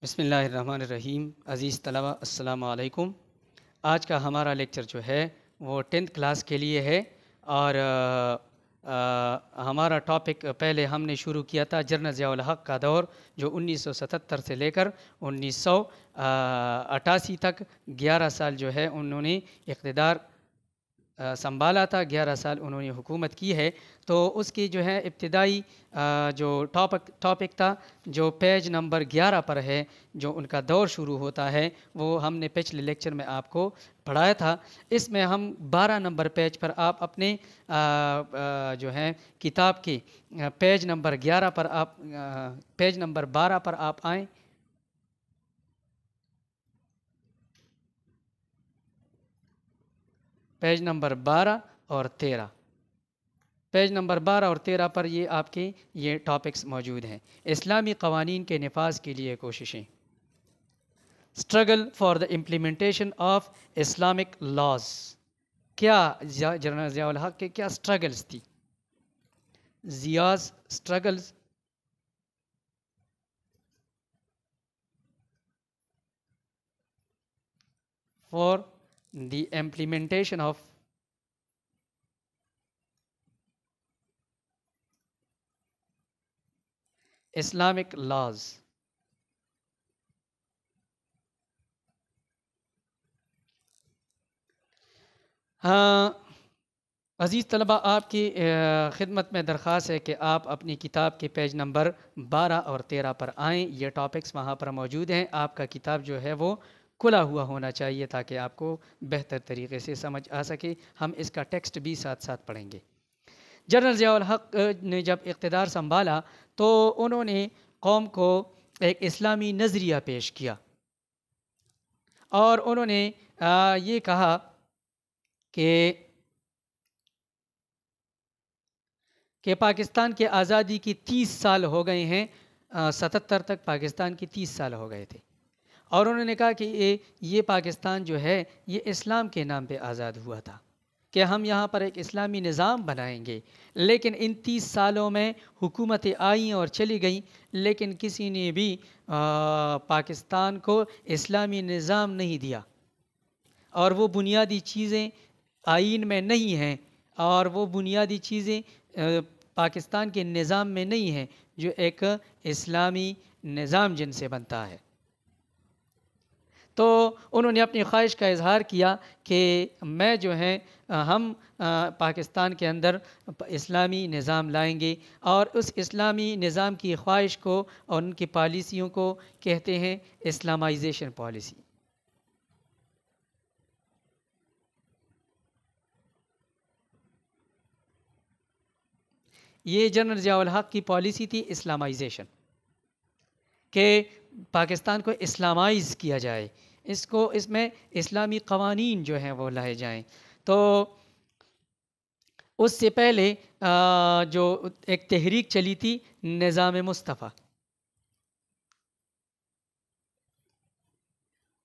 بسم اللہ الرحمن الرحیم۔ عزیز طلبہ السلام علیکم۔ آج کا ہمارا لیکچر جو ہے وہ 10th کلاس کے لیے ہے، اور ہمارا ٹاپک پہلے ہم نے شروع کیا تھا جنرل ضیاء الحق کا دور، جو 1977 سے لے کر 1988 تک 11 سال جو ہے انہوں نے اقتدار سنبھالا تھا، 11 سال انہوں نے حکومت کی ہے۔ تو اس کی جو ہے ابتدائی جو ٹاپک تھا، جو پیج نمبر 11 پر ہے، جو ان کا دور شروع ہوتا ہے، وہ ہم نے پچھلے لیکچر میں آپ کو پڑھایا تھا۔ اس میں ہم 12 نمبر پیج پر آپ اپنے جو ہے کتاب کے پیج نمبر 11 پر پیج نمبر 12 پر آپ آئیں۔ پیج نمبر 12 اور 13، پیج نمبر 12 اور 13 پر یہ آپ کے یہ ٹاپکس موجود ہیں۔ اسلامی قوانین کے نفاذ کے لیے کوششیں، struggle for the implementation of Islamic laws. کیا جنرل ضیاء الحق کے کیا اسٹرگلز تھی؟ Zia's struggles for the implementation of Islamic laws. عزیز طلبہ، آپ کی خدمت میں درخواست ہے کہ آپ اپنی کتاب کے پیج نمبر 12 اور 13 پر آئیں۔ یہ ٹاپکس وہاں پر موجود ہیں۔ آپ کا کتاب جو ہے وہ کھلا ہوا ہونا چاہیے تاکہ آپ کو بہتر طریقے سے سمجھ آ سکے۔ ہم اس کا ٹیکسٹ بھی ساتھ ساتھ پڑھیں گے۔ جنرل ضیاء الحق نے جب اقتدار سنبھالا تو انہوں نے قوم کو ایک اسلامی نظریہ پیش کیا، اور انہوں نے یہ کہا کہ پاکستان کے آزادی کی 30 سال ہو گئے ہیں، 77 تک پاکستان کی 30 سال ہو گئے تھے، اور انہوں نے کہا کہ یہ پاکستان جو ہے یہ اسلام کے نام پہ آزاد ہوا تھا، کہ ہم یہاں پر ایک اسلامی نظام بنائیں گے۔ لیکن ان 30 سالوں میں حکومتیں آئیں اور چلی گئیں، لیکن کسی نے بھی پاکستان کو اسلامی نظام نہیں دیا، اور وہ بنیادی چیزیں آئین میں نہیں ہیں، اور وہ بنیادی چیزیں پاکستان کے نظام میں نہیں ہیں جو ایک اسلامی نظام جن سے بنتا ہے۔ تو انہوں نے اپنی خواہش کا اظہار کیا کہ میں جو ہے ہم پاکستان کے اندر اسلامی نظام لائیں گے، اور اس اسلامی نظام کی خواہش کو اور ان کی پالیسیوں کو کہتے ہیں اسلامائزیشن پالیسی۔ یہ جنرل ضیاء الحق کی پالیسی تھی، اسلامائزیشن، کہ پاکستان کو اسلامائز کیا جائے، اس میں اسلامی قوانین جو ہیں وہ لائے جائیں۔ تو اس سے پہلے جو ایک تحریک چلی تھی نظام مصطفیٰ،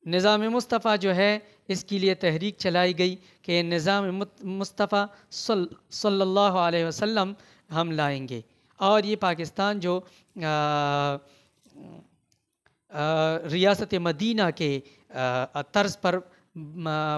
نظام مصطفیٰ جو ہے اس کے لیے تحریک چلائی گئی کہ نظام مصطفیٰ صلی اللہ علیہ وسلم ہم لائیں گے، اور یہ پاکستان جو ریاست مدینہ کے طرز پر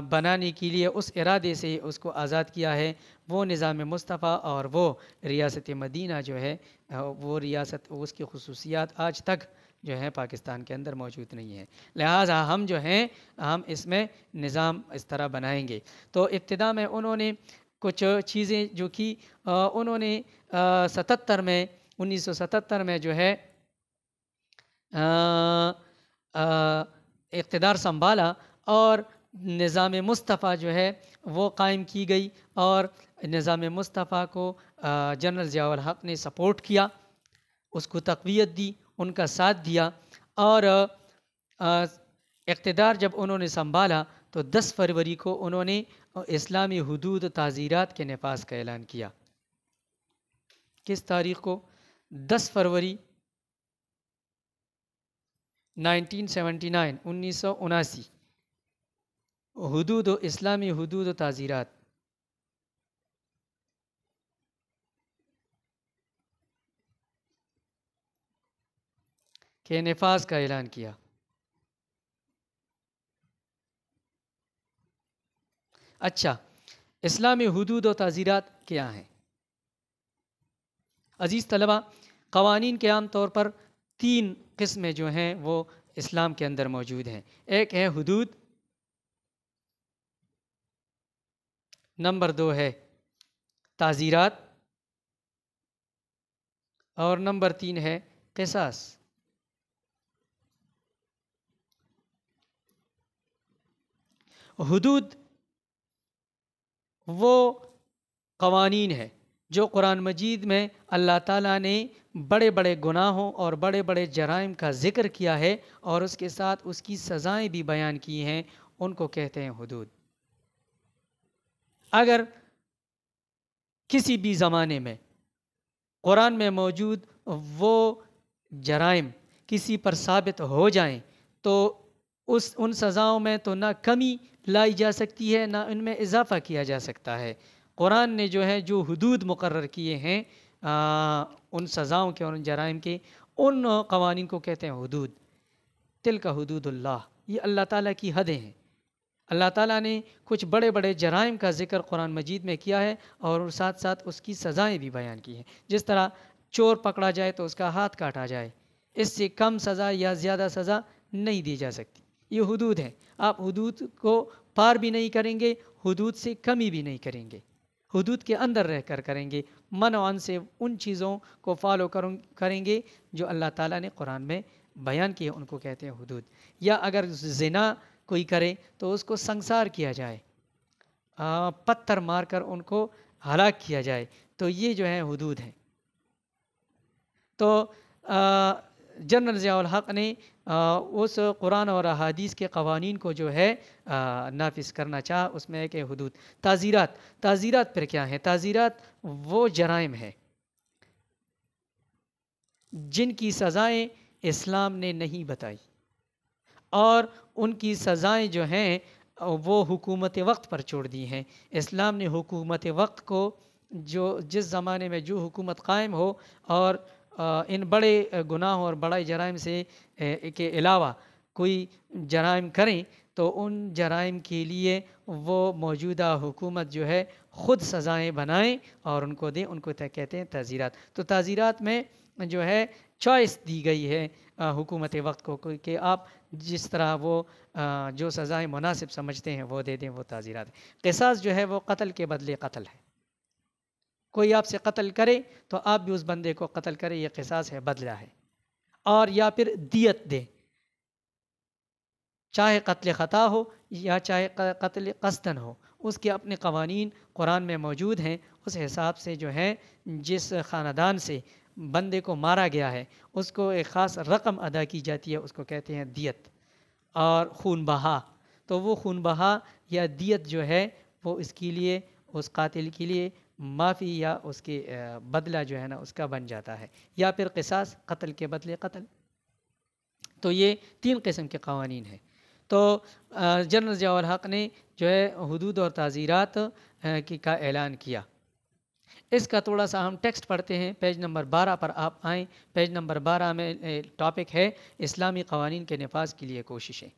بنانے کے لیے اس ارادے سے اس کو آزاد کیا ہے، وہ نظام مصطفیٰ اور وہ ریاست مدینہ جو ہے وہ ریاست، اس کی خصوصیات آج تک جو ہے پاکستان کے اندر موجود نہیں ہے۔ لہٰذا ہم جو ہیں ہم اس میں نظام اس طرح بنائیں گے۔ تو ابتدا میں انہوں نے کچھ چیزیں جو کہ انہوں نے 1977 میں جو ہے اقتدار سنبھالا، اور نظام مصطفیٰ جو ہے وہ قائم کی گئی، اور نظام مصطفیٰ کو جنرل ضیاء الحق نے سپورٹ کیا، اس کو تقویت دی، ان کا ساتھ دیا، اور اقتدار جب انہوں نے سنبھالا تو 10 فروری کو انہوں نے اسلامی حدود و تعزیرات کے نفاذ کا اعلان کیا۔ کس تاریخ کو؟ 10 فروری 1979، 1979 اسلامی حدود و تعزیرات کے نفاذ کا اعلان کیا۔ اچھا، اسلامی حدود و تعزیرات کیا ہیں؟ عزیز طلبہ، قوانین کے عام طور پر 3 قسمیں جو ہیں وہ اسلام کے اندر موجود ہیں۔ ایک ہے حدود، نمبر 2 ہے تعزیرات، اور نمبر 3 ہے قصاص۔ حدود وہ قوانین ہے جو قرآن مجید میں اللہ تعالیٰ نے بڑے بڑے گناہوں اور بڑے بڑے جرائم کا ذکر کیا ہے اور اس کے ساتھ اس کی سزائیں بھی بیان کی ہیں، ان کو کہتے ہیں حدود۔ اگر کسی بھی زمانے میں قرآن میں موجود وہ جرائم کسی پر ثابت ہو جائیں تو ان سزاؤں میں تو نہ کمی لائی جا سکتی ہے، نہ ان میں اضافہ کیا جا سکتا ہے۔ قرآن نے جو ہے جو حدود مقرر کیے ہیں ان سزاؤں کے اور ان جرائم کے، ان قوانین کو کہتے ہیں حدود۔ تلک حدود اللہ، یہ اللہ تعالیٰ کی حدیں ہیں۔ اللہ تعالیٰ نے کچھ بڑے بڑے جرائم کا ذکر قرآن مجید میں کیا ہے اور ساتھ ساتھ اس کی سزائیں بھی بیان کی ہیں۔ جس طرح چور پکڑا جائے تو اس کا ہاتھ کاٹا جائے، اس سے کم سزا یا زیادہ سزا نہیں دی جا سکتی، یہ حدود ہیں۔ آپ حدود کو پار بھی نہیں کریں گے، حدود سے کمی بھی نہیں کریں گے، حدود کے اندر رہ کر کریں گے، منع عن سے ان چیزوں کو فالو کریں گے جو اللہ تعالیٰ نے قرآن میں بیان کیے، ان کو کہتے ہیں حدود۔ یا اگر زنا کوئی کرے تو اس کو سنسار کیا جائے، پتھر مار کر ان کو ہلاک کیا جائے، تو یہ جو ہے حدود ہیں۔ تو جنرل ضیاء الحق نے اس قرآن اور احادیث کے قوانین کو جو ہے نافذ کرنا چاہا، اس میں ایک ہے حدود۔ تعزیرات پھر کیا ہیں؟ تعزیرات وہ جرائم ہیں جن کی سزائیں اسلام نے نہیں بتائی، اور ان کی سزائیں جو ہیں وہ حکومت وقت پر چھوڑ دی ہیں۔ اسلام نے حکومت وقت کو، جو جس زمانے میں جو حکومت قائم ہو اور ان بڑے گناہوں اور بڑے جرائم سے کے علاوہ کوئی جرائم کریں تو ان جرائم کے لیے وہ موجودہ حکومت جو ہے خود سزائیں بنائیں اور ان کو دیں، ان کو کہتے ہیں تعزیرات۔ تو تعزیرات میں جو ہے چوائس دی گئی ہے حکومت وقت کو کہ آپ جس طرح وہ جو سزائیں مناسب سمجھتے ہیں وہ دے دیں، وہ تعزیرات ہیں۔ قصاص جو ہے وہ قتل کے بدلے قتل ہے، کوئی آپ سے قتل کرے تو آپ بھی اس بندے کو قتل کرے، یہ قصاص ہے، بدلہ ہے۔ اور یا پھر دیت دے، چاہے قتل خطا ہو یا چاہے قتل قصدن ہو، اس کے اپنے قوانین قرآن میں موجود ہیں۔ اس حساب سے جو ہے جس خاندان سے بندے کو مارا گیا ہے اس کو ایک خاص رقم ادا کی جاتی ہے، اس کو کہتے ہیں دیت۔ اور خون بہا، تو وہ خون بہا یا دیت جو ہے وہ اس کے لیے، اس قاتل کے لیے معافی یا اس کے بدلہ جو ہے نا اس کا بن جاتا ہے۔ یا پھر قصاص، قتل کے بدلے قتل۔ تو یہ 3 قسم کے قوانین ہیں۔ تو جنرل ضیاء الحق نے جو ہے حدود اور تعزیرات کا اعلان کیا۔ اس کا تھوڑا سا ہم ٹیکسٹ پڑھتے ہیں، پیج نمبر 12 پر آپ آئیں۔ پیج نمبر 12 میں ٹاپک ہے اسلامی قوانین کے نفاذ کے لیے کوششیں۔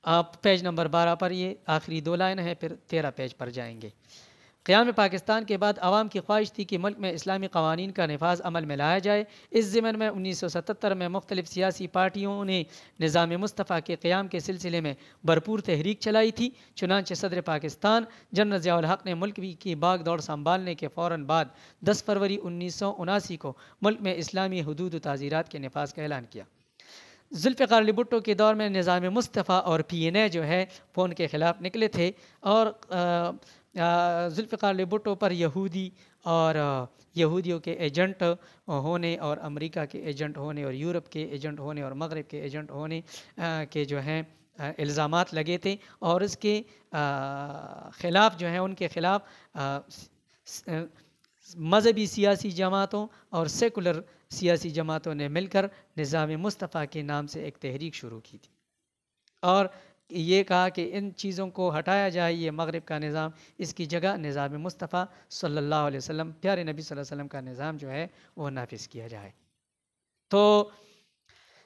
آپ پیج نمبر 12 پر، یہ آخری 2 لائن ہے، پھر 13 پیج پر جائیں گے۔ قیام پاکستان کے بعد عوام کی خواہش تھی کہ ملک میں اسلامی قوانین کا نفاذ عمل میں لایا جائے۔ اس ضمن میں 1977 میں مختلف سیاسی پارٹیوں نے نظام مصطفیٰ کے قیام کے سلسلے میں بھرپور تحریک چلائی تھی۔ چنانچہ صدر پاکستان جنرل ضیاء الحق نے ملک کی باغ دوڑ سنبھالنے کے فوراً بعد 10 فروری 1979 کو ملک میں اسلامی حدود و تعزیرات کے نفاذ کا اعلان کیا۔ ذوالفقار علی بھٹو کے دور میں نظام مصطفیٰ اور PNA جو ہے وہ ان کے خلاف نکلے تھے، اور ذوالفقار علی بھٹو پر یہودی اور یہودیوں کے ایجنٹ ہونے اور امریکہ کے ایجنٹ ہونے اور یورپ کے ایجنٹ ہونے اور مغرب کے ایجنٹ ہونے کے جو ہیں الزامات لگے تھے، اور اس کے خلاف جو ہیں ان کے خلاف مذہبی سیاسی جماعتوں اور سیکولر سیاسی جماعتوں نے مل کر نظام مصطفیٰ کے نام سے ایک تحریک شروع کی تھی، اور یہ کہا کہ ان چیزوں کو ہٹایا جائے، یہ مغرب کا نظام، اس کی جگہ نظام مصطفیٰ صلی اللہ علیہ وسلم، پیارے نبی صلی اللہ علیہ وسلم کا نظام جو ہے وہ نافذ کیا جائے۔ تو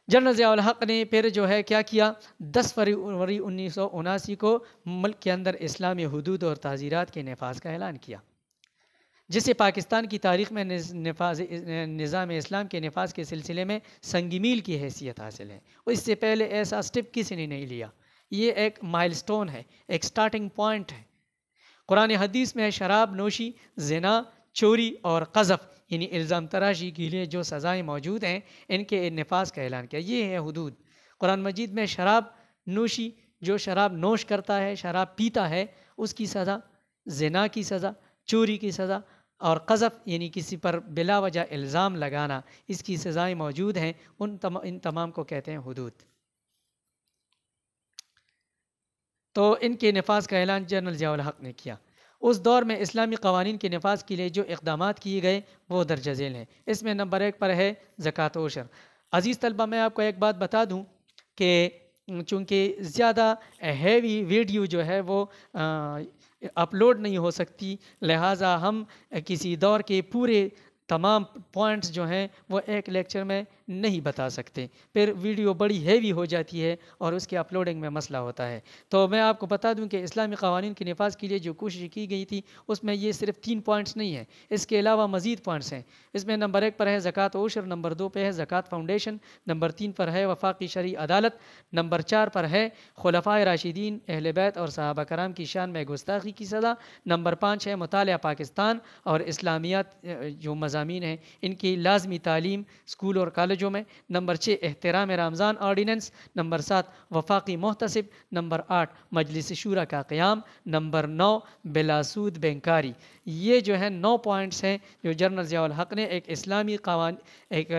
جنرل ضیاء الحق نے پھر جو ہے کیا کیا، 10 فروری 1979 کو ملک کے اندر اسلامی حدود اور تعزیرات کے نفاذ کا اعلان کیا، جسے پاکستان کی تاریخ میں نظام اسلام کے نفاذ کے سلسلے میں سنگ میل کی حیثیت حاصل ہے، اور اس سے پہلے ایسا سٹیپ کسی نے نہیں لیا۔ یہ ایک مائل سٹون ہے، ایک سٹارٹنگ پوائنٹ ہے۔ قرآن حدیث میں شراب نوشی، زنا، چوری اور قذف یعنی الزام تراشی کے لیے جو سزائیں موجود ہیں، ان کے نفاذ کا اعلان کیا۔ یہ ہے حدود۔ قرآن مجید میں شراب نوشی، جو شراب نوش کرتا ہے، شراب پیتا ہے، اس کی سزا، زنا کی سزا، چوری کی سزا اور قذف یعنی کسی پر بلا وجہ الزام لگانا، اس کی سزائیں موجود ہیں۔ ان تمام کو کہتے ہیں حدود۔ تو ان کے نفاذ کا اعلان جنرل ضیاء الحق نے کیا۔ اس دور میں اسلامی قوانین کے نفاذ کے لیے جو اقدامات کیے گئے وہ درج ذیل ہیں۔ اس میں نمبر 1 پر ہے زکوٰۃ و عشر۔ عزیز طلبہ، میں آپ کو ایک بات بتا دوں کہ چونکہ زیادہ ہیوی ویڈیو جو ہے وہ اپلوڈ نہیں ہو سکتی، لہٰذا ہم کسی دور کے پورے تمام پوائنٹس جو ہیں وہ ایک لیکچر میں نہیں بتا سکتے، پھر ویڈیو بڑی ہیوی ہو جاتی ہے اور اس کے اپلوڈنگ میں مسئلہ ہوتا ہے۔ تو میں آپ کو بتا دوں کہ اسلامی قوانین کے نفاذ کے لیے جو کوشش کی گئی تھی اس میں یہ صرف 3 پوائنٹس نہیں ہیں، اس کے علاوہ مزید پوائنٹس ہیں۔ اس میں نمبر 1 پر ہے زکوٰۃ و عشر، نمبر 2 پہ ہے زکوٰۃ فاؤنڈیشن، نمبر 3 پر ہے وفاقی شرعی عدالت، نمبر 4 پر ہے خلفائے راشدین، اہل بیت اور صحابہ کرام کی شان میں گستاخی کی سزا، نمبر 5 ہے مطالعہ پاکستان اور اسلامیات جو مضامین ہیں ان کی لازمی تعلیم اسکول اور کالجوں میں، نمبر 6 احترام رمضان آرڈیننس، نمبر 7 وفاقی محتسب، نمبر 8 مجلس شورا کا قیام، نمبر 9 بلا سود بینکاری۔ یہ جو ہے 9 پوائنٹس ہیں جو جنرل ضیاء الحق نے ایک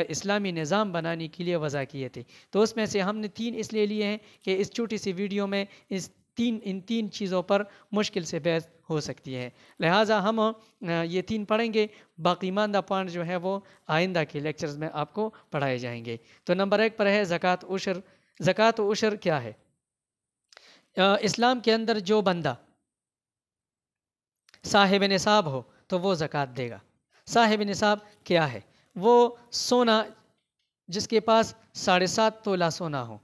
اسلامی نظام بنانے کے لیے وضع کیے تھے۔ تو اس میں سے ہم نے 3 اس لیے لیے ہیں کہ اس چھوٹی سی ویڈیو میں ان تین چیزوں پر مشکل سے بحث ہو سکتی ہے، لہٰذا ہم یہ 3 پڑھیں گے، باقی ماندہ پوائنٹ جو ہے وہ آئندہ کے لیکچرز میں آپ کو پڑھائے جائیں گے۔ تو نمبر 1 پر ہے زکوٰۃ و عشر۔ زکوٰۃ و عشر کیا ہے؟ اسلام کے اندر جو بندہ صاحب نصاب ہو تو وہ زکوٰۃ دے گا۔ صاحب نصاب کیا ہے؟ وہ سونا جس کے پاس 7.5 تولہ سونا ہو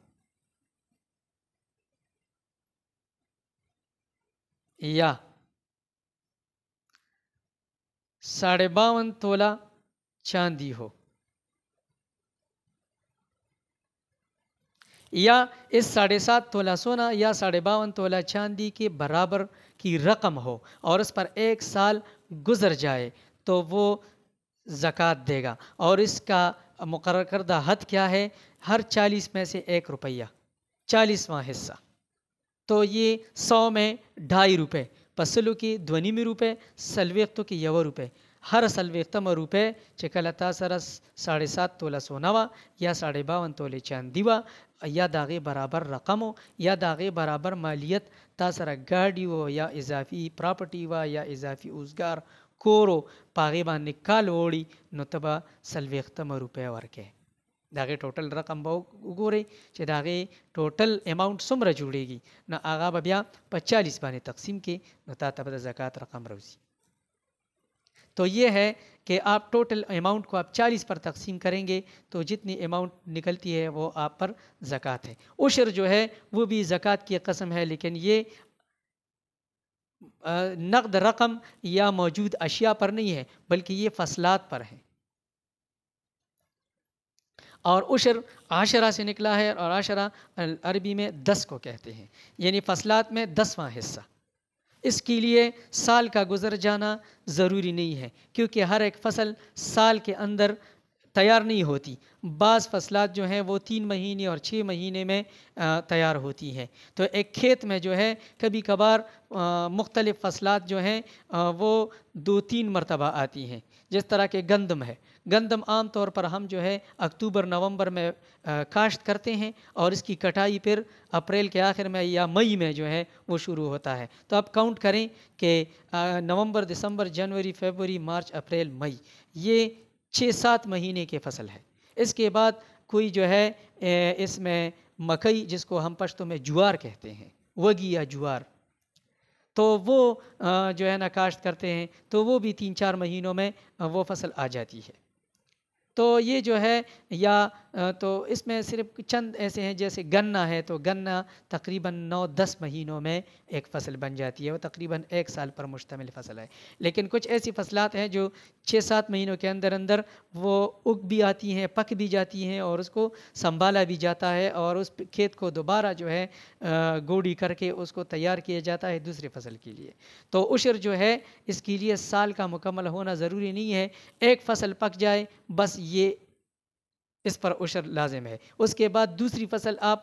یا 52.5 تولہ چاندی ہو، یا اس 7.5 تولہ سونا یا 52.5 تولہ چاندی کے برابر کی رقم ہو اور اس پر 1 سال گزر جائے تو وہ زکوٰۃ دے گا۔ اور اس کا مقرر کردہ حد کیا ہے؟ ہر 40 میں سے 1 روپیہ، 40واں حصہ۔ تو یہ 100 میں 2.5 روپے، پسلو کی 2.5 روپے، سلویختو کی 1 روپے، ہر سلویختم روپے چکل تاثر 7.5 تولہ سوناوا یا 52.5 تولے چاندیوا یا داغے برابر رقم ہو یا داغے برابر مالیت تاثر گاڑی ہو یا اضافی پراپرٹی وا یا اضافی اوزگار کورو پاغے باندې کال وړي نو تبا سلویختم روپے ورکې داغه ټوټل رقم به وګورئ چې داغه ټوټل اماونٹ څومره جوړیږي نو هغه به بیا په 40 باندې تقسیم کې نو تا ته به د زکات رقم راوځي۔ تو یہ ہے کہ آپ ٹوٹل اماؤنٹ کو آپ 40 پر تقسیم کریں گے تو جتنی اماؤنٹ نکلتی ہے وہ آپ پر زکوٰۃ ہے۔ عشر جو ہے وہ بھی زکوٰۃ کی قسم ہے، لیکن یہ نقد رقم یا موجود اشیاء پر نہیں ہے بلکہ یہ فصلات پر ہے۔ اور عشر عاشرہ سے نکلا ہے اور عاشرہ عربی میں 10 کو کہتے ہیں، یعنی فصلات میں 10واں حصہ۔ اس کے لیے سال کا گزر جانا ضروری نہیں ہے کیونکہ ہر ایک فصل سال کے اندر تیار نہیں ہوتی، بعض فصلات جو ہیں وہ 3 مہینے اور 6 مہینے میں تیار ہوتی ہیں۔ تو ایک کھیت میں جو ہے کبھی کبھار مختلف فصلات جو ہیں وہ 2-3 مرتبہ آتی ہیں، جس طرح کہ گندم ہے۔ گندم عام طور پر ہم جو ہے اکتوبر نومبر میں کاشت کرتے ہیں اور اس کی کٹائی پھر اپریل کے آخر میں یا مئی میں جو ہے وہ شروع ہوتا ہے۔ تو آپ کاؤنٹ کریں کہ نومبر دسمبر جنوری فیبروری مارچ اپریل مئی، یہ 6-7 مہینے کی فصل ہے۔ اس کے بعد کوئی جو ہے اس میں مکئی جس کو ہم پشتو میں جوار کہتے ہیں، وگی یا جوار، تو وہ جو ہے نا کاشت کرتے ہیں تو وہ بھی 3-4 مہینوں میں وہ فصل آ جاتی ہے۔ تو یہ جو ہے یا تو اس میں صرف چند ایسے ہیں، جیسے گنا ہے تو گنا تقریباً 9-10 مہینوں میں ایک فصل بن جاتی ہے، وہ تقریباً 1 سال پر مشتمل فصل ہے۔ لیکن کچھ ایسی فصلات ہیں جو 6-7 مہینوں کے اندر اندر وہ اگ بھی آتی ہیں، پک بھی جاتی ہیں، اور اس کو سنبھالا بھی جاتا ہے، اور اس کھیت کو دوبارہ جو ہے گوڑی کر کے اس کو تیار کیا جاتا ہے دوسری فصل کے لیے۔ تو عشر جو ہے اس کے لیے سال کا مکمل ہونا ضروری نہیں ہے، ایک فصل پک جائے بس یہ اس پر عشر لازم ہے۔ اس کے بعد دوسری فصل آپ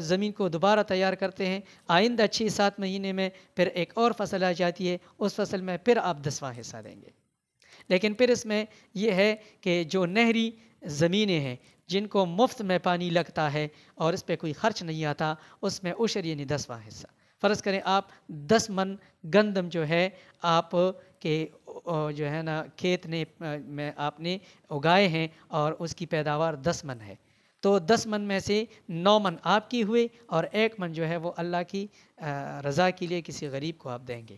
زمین کو دوبارہ تیار کرتے ہیں، آئندہ 6-7 مہینے میں پھر ایک اور فصل آ جاتی ہے، اس فصل میں پھر آپ 10واں حصہ دیں گے۔ لیکن پھر اس میں یہ ہے کہ جو نہری زمینیں ہیں جن کو مفت میں پانی لگتا ہے اور اس پہ کوئی خرچ نہیں آتا، اس میں عشر یعنی 10واں حصہ۔ فرض کریں آپ 10 من گندم جو ہے آپ کے جو ہے نا کھیت میں آپ نے اگائے ہیں اور اس کی پیداوار 10 من ہے، تو 10 من میں سے 9 من آپ کی ہوئے اور 1 من جو ہے وہ اللہ کی رضا کے لیے کسی غریب کو آپ دیں گے،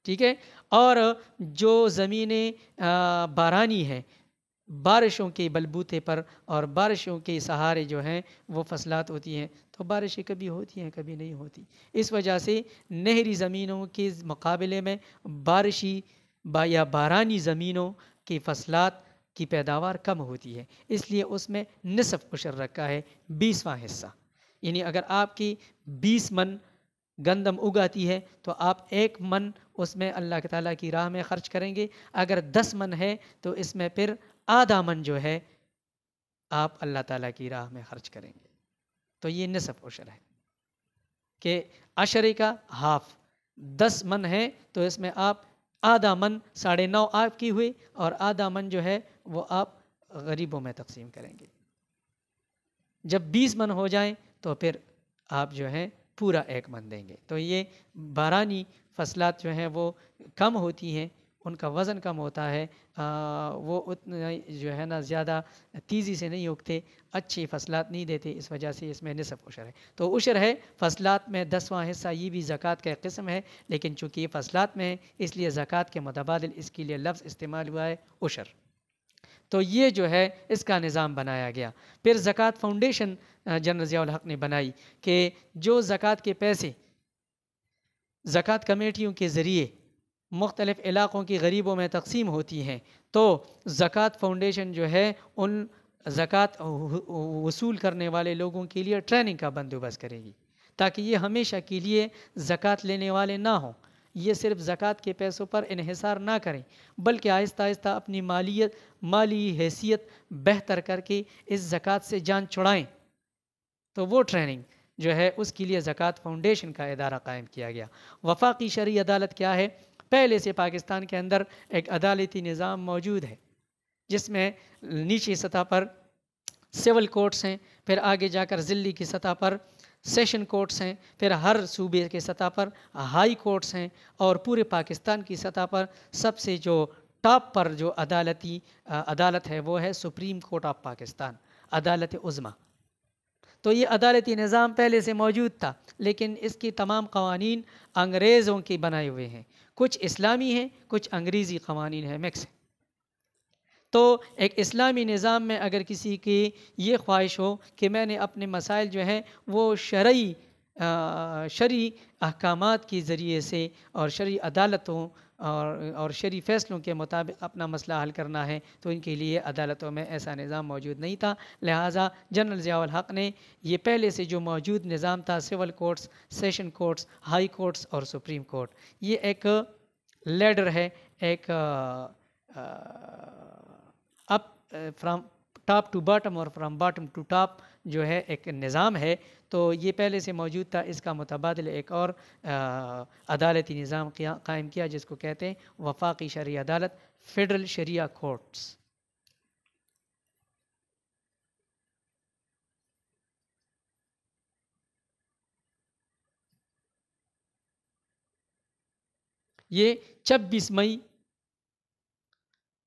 ٹھیک ہے۔ اور جو زمینیں بارانی ہیں، بارشوں کے بلبوتے پر اور بارشوں کے سہارے جو ہیں وہ فصلات ہوتی ہیں، تو بارشیں کبھی ہوتی ہیں کبھی نہیں ہوتی، اس وجہ سے نہری زمینوں کے مقابلے میں بارشی یا بارانی زمینوں کی فصلات کی پیداوار کم ہوتی ہے، اس لیے اس میں نصف عشر رکھا ہے، 20واں حصہ۔ یعنی اگر آپ کی 20 من گندم اگاتی ہے تو آپ 1 من اس میں اللہ تعالیٰ کی راہ میں خرچ کریں گے، اگر 10 من ہے تو اس میں پھر آدھا من جو ہے آپ اللہ تعالیٰ کی راہ میں خرچ کریں گے، تو یہ نصف عشر ہے کہ عشرے کا ہاف 10 من ہے تو اس میں آپ آدھا من 9.5 آپ کی ہوئی اور آدھا من جو ہے وہ آپ غریبوں میں تقسیم کریں گے۔ جب 20 من ہو جائیں تو پھر آپ جو ہے پورا 1 من دیں گے۔ تو یہ بارانی فصلات جو ہیں وہ کم ہوتی ہیں، ان کا وزن کم ہوتا ہے، وہ اتنا جو ہے نا زیادہ تیزی سے نہیں اگتے، اچھی فصلات نہیں دیتے، اس وجہ سے اس میں نصف عشر ہے۔ تو عشر ہے فصلات میں 10واں حصہ، یہ بھی زکوٰۃ کا ایک قسم ہے، لیکن چونکہ یہ فصلات میں ہے اس لیے زکوٰۃ کے متبادل اس کے لیے لفظ استعمال ہوا ہے عشر۔ تو یہ جو ہے اس کا نظام بنایا گیا۔ پھر زکوٰۃ فاؤنڈیشن جنرل ضیاء الحق نے بنائی کہ جو زکوٰۃ کے پیسے زکوٰۃ کمیٹیوں کے ذریعے مختلف علاقوں کی غریبوں میں تقسیم ہوتی ہیں، تو زکوٰۃ فاؤنڈیشن جو ہے ان زکوٰۃ وصول کرنے والے لوگوں کے لیے ٹریننگ کا بندوبست کرے گی، تاکہ یہ ہمیشہ کے لیے زکوٰۃ لینے والے نہ ہوں، یہ صرف زکوٰۃ کے پیسوں پر انحصار نہ کریں، بلکہ آہستہ آہستہ اپنی مالی حیثیت بہتر کر کے اس زکوٰۃ سے جان چھڑائیں۔ تو وہ ٹریننگ جو ہے اس کے لیے زکوٰۃ فاؤنڈیشن کا ادارہ قائم کیا گیا۔ وفاقی شرعی عدالت کیا ہے؟ پہلے سے پاکستان کے اندر ایک عدالتی نظام موجود ہے جس میں نیچی سطح پر سول کورٹس ہیں، پھر آگے جا کر ضلعی کی سطح پر سیشن کورٹس ہیں، پھر ہر صوبے کے سطح پر ہائی کورٹس ہیں، اور پورے پاکستان کی سطح پر سب سے جو ٹاپ پر جو عدالت ہے وہ ہے سپریم کورٹ آف پاکستان، عدالت عظمیٰ۔ تو یہ عدالتی نظام پہلے سے موجود تھا، لیکن اس کی تمام قوانین انگریزوں کے بنائے ہوئے ہیں، کچھ اسلامی ہیں کچھ انگریزی قوانین ہیں، مکس ہیں۔ تو ایک اسلامی نظام میں اگر کسی کی یہ خواہش ہو کہ میں نے اپنے مسائل جو ہیں وہ شرعی احکامات کے ذریعے سے اور شرعی عدالتوں اور شرعی فیصلوں کے مطابق اپنا مسئلہ حل کرنا ہے، تو ان کے لیے عدالتوں میں ایسا نظام موجود نہیں تھا، لہٰذا جنرل ضیاء الحق نے یہ پہلے سے جو موجود نظام تھا، civil courts, session courts, high courts اور سپریم کورٹ، یہ ایک لیڈر ہے، ایک up from top to bottom اور فرام باٹم ٹو ٹاپ جو ہے ایک نظام ہے، تو یہ پہلے سے موجود تھا، اس کا متبادل ایک اور عدالتی نظام قائم کیا جس کو کہتے ہیں وفاقی شرعی عدالت، فیڈرل شریعہ کورٹس۔ یہ 26 مئی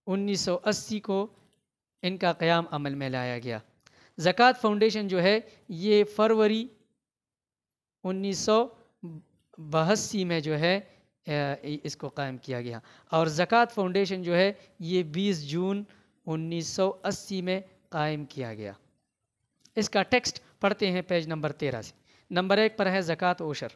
1980 کو ان کا قیام عمل میں لایا گیا۔ زکوٰۃ فاؤنڈیشن جو ہے یہ فروری 1982 میں جو ہے اس کو قائم کیا گیا، اور زکوٰۃ فاؤنڈیشن جو ہے یہ 20 جون 1980 میں قائم کیا گیا۔ اس کا ٹیکسٹ پڑھتے ہیں پیج نمبر 13 سے۔ نمبر 1 پر ہے زکوٰۃ و عشر۔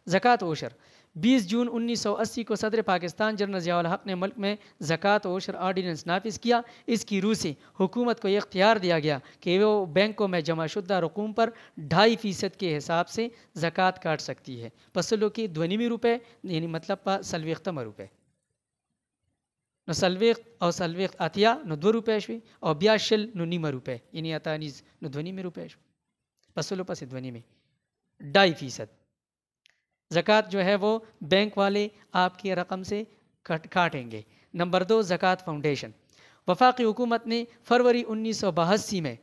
زکوٰۃ و عشر 20 جون 1980 کو صدر پاکستان جنرل ضیاء الحق نے ملک میں زکوٰۃ و عشر آرڈیننس نافذ کیا۔ اس کی روح سے حکومت کو یہ اختیار دیا گیا کہ وہ بینکوں میں جمع شدہ رقوم پر 2.5% کے حساب سے زکوٰۃ کاٹ سکتی ہے۔ پسلو کی 2 روپے یعنی مطلب پا سلویختم روپے نو سلویخت اور سلویخت اتیا نو 2 روپے شوی اور بیا شل نو 9 روپے یعنی اتانیز نو 2 روپے شوی پسلو پس 2 میں 2.5%۔ زکوٰۃ جو ہے وہ بینک والے آپ کی رقم سے کاٹیں گے۔ نمبر 2 زکوٰۃ فاؤنڈیشن۔ وفاقی حکومت نے فروری 1982 میں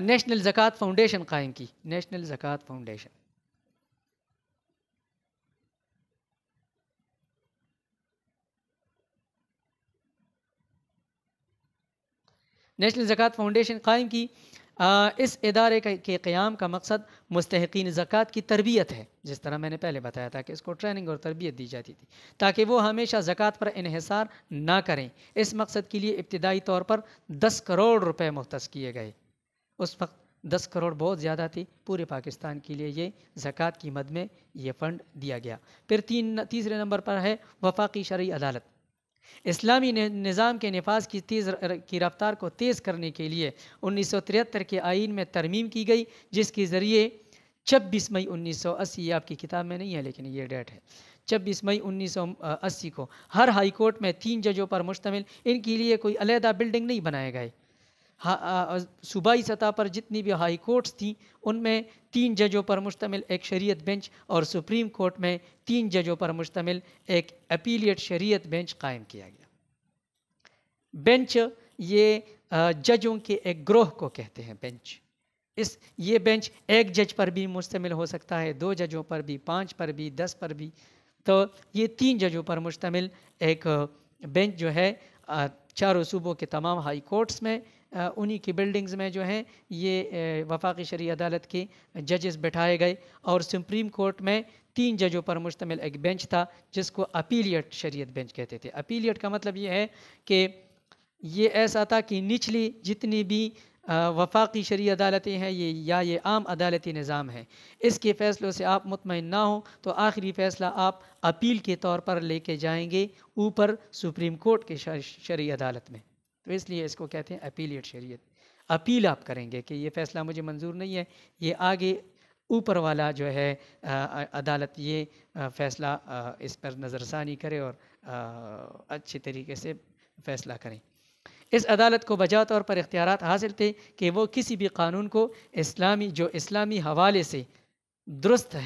نیشنل زکوٰۃ فاؤنڈیشن قائم کی۔ نیشنل زکوٰۃ فاؤنڈیشن نیشنل زکوٰۃ فاؤنڈیشن قائم کی۔ اس ادارے کے قیام کا مقصد مستحقین زکوٰۃ کی تربیت ہے، جس طرح میں نے پہلے بتایا تھا کہ اس کو ٹریننگ اور تربیت دی جاتی تھی تاکہ وہ ہمیشہ زکوٰۃ پر انحصار نہ کریں۔ اس مقصد کے لیے ابتدائی طور پر 10 کروڑ روپے مختص کیے گئے۔ اس وقت 10 کروڑ بہت زیادہ تھی، پورے پاکستان کے لیے یہ زکوٰۃ کی مد میں یہ فنڈ دیا گیا۔ پھر تیسرے نمبر پر ہے وفاقی شرعی عدالت۔ اسلامی نظام کے نفاذ کی رفتار کو تیز کرنے کے لیے 1973 کے آئین میں ترمیم کی گئی، جس کے ذریعے 26 مئی 1980 یہ آپ کی کتاب میں نہیں ہے لیکن یہ ڈیٹ ہے 26 مئی 1980 کو ہر ہائی کورٹ میں 3 ججوں پر مشتمل، ان کے لیے کوئی علیحدہ بلڈنگ نہیں بنائے گئے۔ صوبائی سطح پر جتنی بھی ہائی کورٹس تھیں ان میں 3 ججوں پر مشتمل ایک شریعت بینچ اور سپریم کورٹ میں 3 ججوں پر مشتمل ایک اپیلیٹ شریعت بینچ قائم کیا گیا۔ بینچ یہ ججوں کے ایک گروہ کو کہتے ہیں بینچ۔ یہ بینچ ایک جج پر بھی مشتمل ہو سکتا ہے، 2 ججوں پر بھی، 5 پر بھی، 10 پر بھی۔ تو یہ 3 ججوں پر مشتمل ایک بینچ جو ہے چاروں صوبوں کے تمام ہائی کورٹس میں انہی کی بلڈنگز میں جو ہیں یہ وفاقی شرعی عدالت کے ججز بٹھائے گئے، اور سپریم کورٹ میں 3 ججوں پر مشتمل ایک بینچ تھا جس کو اپیلیٹ شریعت بینچ کہتے تھے۔ اپیلیٹ کا مطلب یہ ہے کہ یہ ایسا تھا کہ نچلی جتنی بھی وفاقی شرعی عدالتیں ہیں یہ عام عدالتی نظام ہے، اس کے فیصلوں سے آپ مطمئن نہ ہوں تو آخری فیصلہ آپ اپیل کے طور پر لے کے جائیں گے اوپر سپریم کورٹ کے شرعی عدالت میں، تو اس لیے اس کو کہتے ہیں اپیلیٹ شریعت۔ اپیل آپ کریں گے کہ یہ فیصلہ مجھے منظور نہیں ہے، یہ آگے اوپر والا جو ہے عدالت یہ فیصلہ اس پر نظر ثانی کرے اور اچھے طریقے سے فیصلہ کریں۔ اس عدالت کو بجا طور پر اختیارات حاصل تھے کہ وہ کسی بھی قانون کو اسلامی حوالے سے درست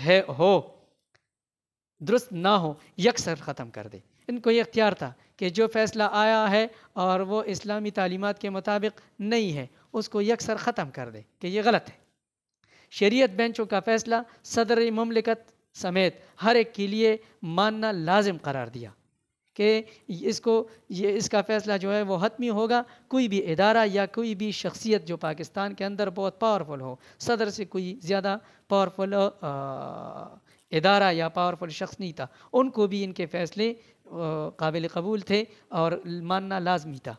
نہ ہو یکسر ختم کر دے۔ ان کو یہ اختیار تھا کہ جو فیصلہ آیا ہے اور وہ اسلامی تعلیمات کے مطابق نہیں ہے اس کو یکسر ختم کر دے کہ یہ غلط ہے۔ شریعت بینچوں کا فیصلہ صدر مملکت سمیت ہر ایک کے لیے ماننا لازم قرار دیا کہ اس کا فیصلہ جو ہے وہ حتمی ہوگا۔ کوئی بھی ادارہ یا کوئی بھی شخصیت جو پاکستان کے اندر بہت پاورفل ہو، صدر سے کوئی زیادہ پاورفل ادارہ یا پاورفل شخص نہیں تھا، ان کو بھی ان کے فیصلے قابل قبول تھے اور ماننا لازمی تھا۔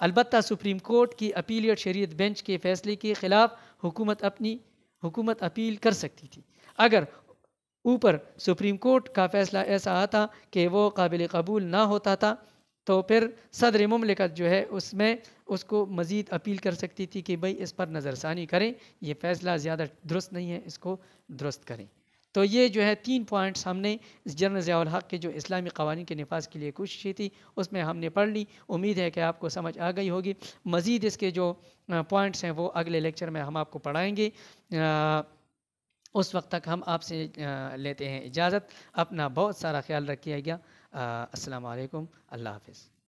البتہ سپریم کورٹ کی اپیلیٹ شریعت بینچ کے فیصلے کے خلاف حکومت اپیل کر سکتی تھی۔ اگر اوپر سپریم کورٹ کا فیصلہ ایسا آتا کہ وہ قابل قبول نہ ہوتا تھا تو پھر صدر مملکت جو ہے اس کو مزید اپیل کر سکتی تھی کہ بھئی اس پر نظر ثانی کریں، یہ فیصلہ زیادہ درست نہیں ہے، اس کو درست کریں۔ تو یہ جو ہے 3 پوائنٹس ہم نے جنرل ضیاء الحق کے جو اسلامی قوانین کے نفاذ کے لیے کوششیں تھی اس میں ہم نے پڑھ لی۔ امید ہے کہ آپ کو سمجھ آ گئی ہوگی۔ مزید اس کے جو پوائنٹس ہیں وہ اگلے لیکچر میں ہم آپ کو پڑھائیں گے۔ اس وقت تک ہم آپ سے لیتے ہیں اجازت۔ اپنا بہت سارا خیال رکھیے گا۔ السلام علیکم، اللہ حافظ۔